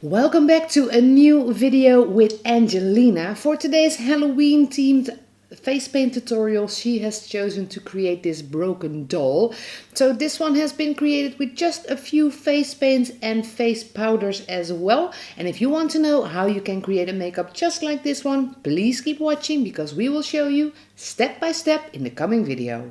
Welcome back to a new video with Angelina. For today's Halloween themed face paint tutorial, she has chosen to create this broken doll. So this one has been created with just a few face paints and face powders as well. And if you want to know how you can create a makeup just like this one, please keep watching because we will show you step by step in the coming video.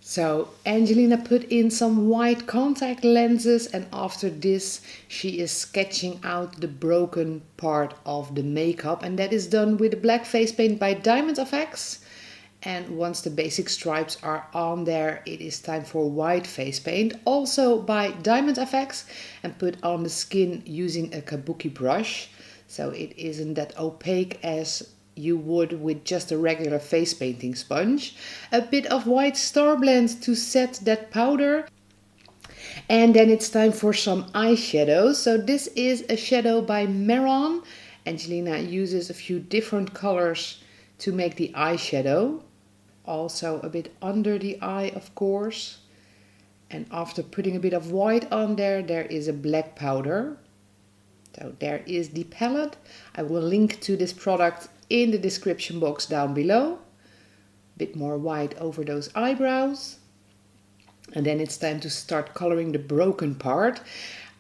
So Angelina put in some white contact lenses, and after this she is sketching out the broken part of the makeup, and that is done with a black face paint by Diamond FX. And once the basic stripes are on there, it is time for white face paint, also by Diamond FX, and put on the skin using a kabuki brush, so it isn't that opaque as you would with just a regular face painting sponge. A bit of white star blend to set that powder. And then it's time for some eyeshadows. So this is a shadow by Meron. Angelina uses a few different colors to make the eyeshadow. Also a bit under the eye, of course. And after putting a bit of white on there, there is a black powder. So there is the palette. I will link to this product in the description box down below. A bit more white over those eyebrows. And then it's time to start coloring the broken part.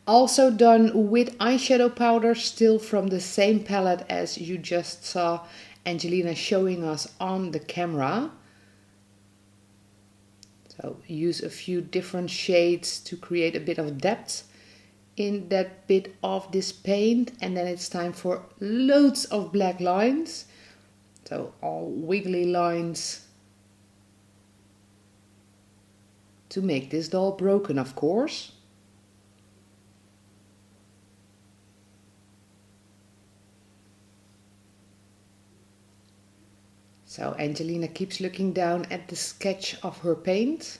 Also done with eyeshadow powder, still from the same palette as you just saw Angelina showing us on the camera. So use a few different shades to create a bit of depth in that bit of this paint. And then it's time for loads of black lines, so all wiggly lines to make this doll broken, of course. So Angelina keeps looking down at the sketch of her paint.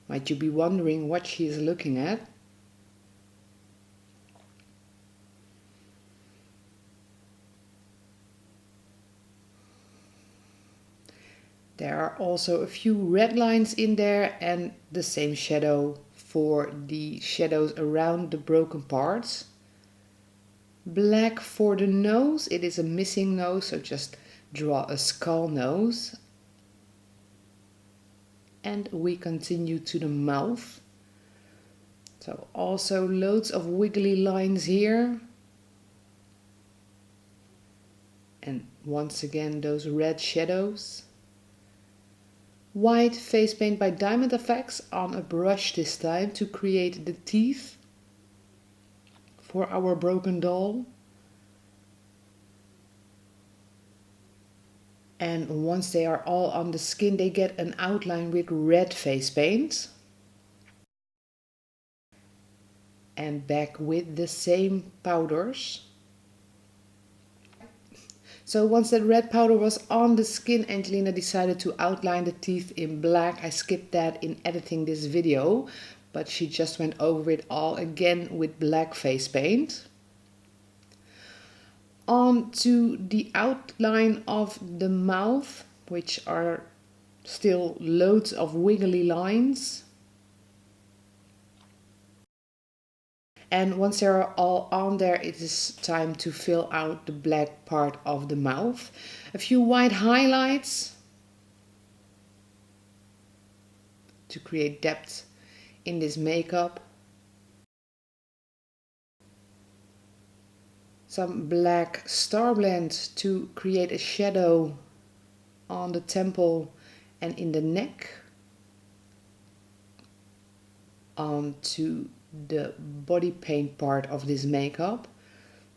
Might you be wondering what she is looking at? There are also a few red lines in there and the same shadow for the shadows around the broken parts. Black for the nose, it is a missing nose, so just draw a skull nose. And we continue to the mouth. So also loads of wiggly lines here. And once again those red shadows. White face paint by Diamond FX on a brush this time to create the teeth for our broken doll. And once they are all on the skin, they get an outline with red face paint. And back with the same powders. So once that red powder was on the skin, Angelina decided to outline the teeth in black. I skipped that in editing this video, but she just went over it all again with black face paint. On to the outline of the mouth, which are still loads of wiggly lines. And once they are all on there, it is time to fill out the black part of the mouth. A few white highlights to create depth in this makeup. Some black star blend to create a shadow on the temple and in the neck. Onto the body paint part of this makeup.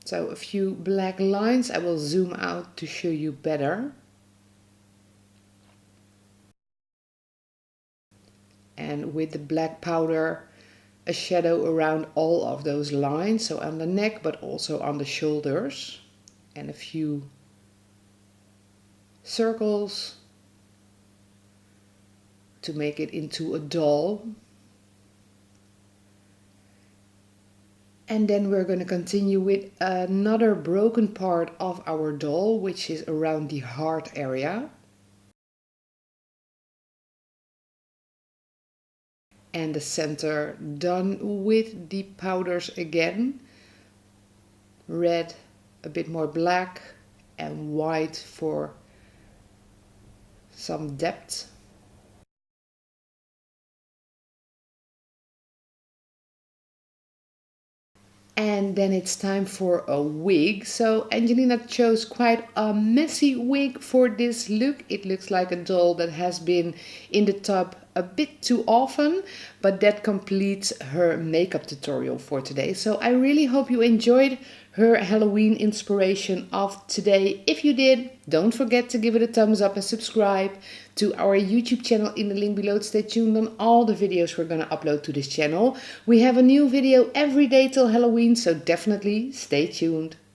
So a few black lines. I will zoom out to show you better. And with the black powder, a shadow around all of those lines, so on the neck but also on the shoulders, and a few circles to make it into a doll. And then we're going to continue with another broken part of our doll, which is around the heart area. and the center done with the powders again. Red, a bit more black, and white for some depth. And then it's time for a wig. So Angelina chose quite a messy wig for this look. It looks like a doll that has been in the tub a bit too often, but that completes her makeup tutorial for today. So I really hope you enjoyed her Halloween inspiration of today. If you did, don't forget to give it a thumbs up and subscribe to our YouTube channel in the link below to stay tuned on all the videos we're going to upload to this channel. We have a new video every day till Halloween, so definitely stay tuned.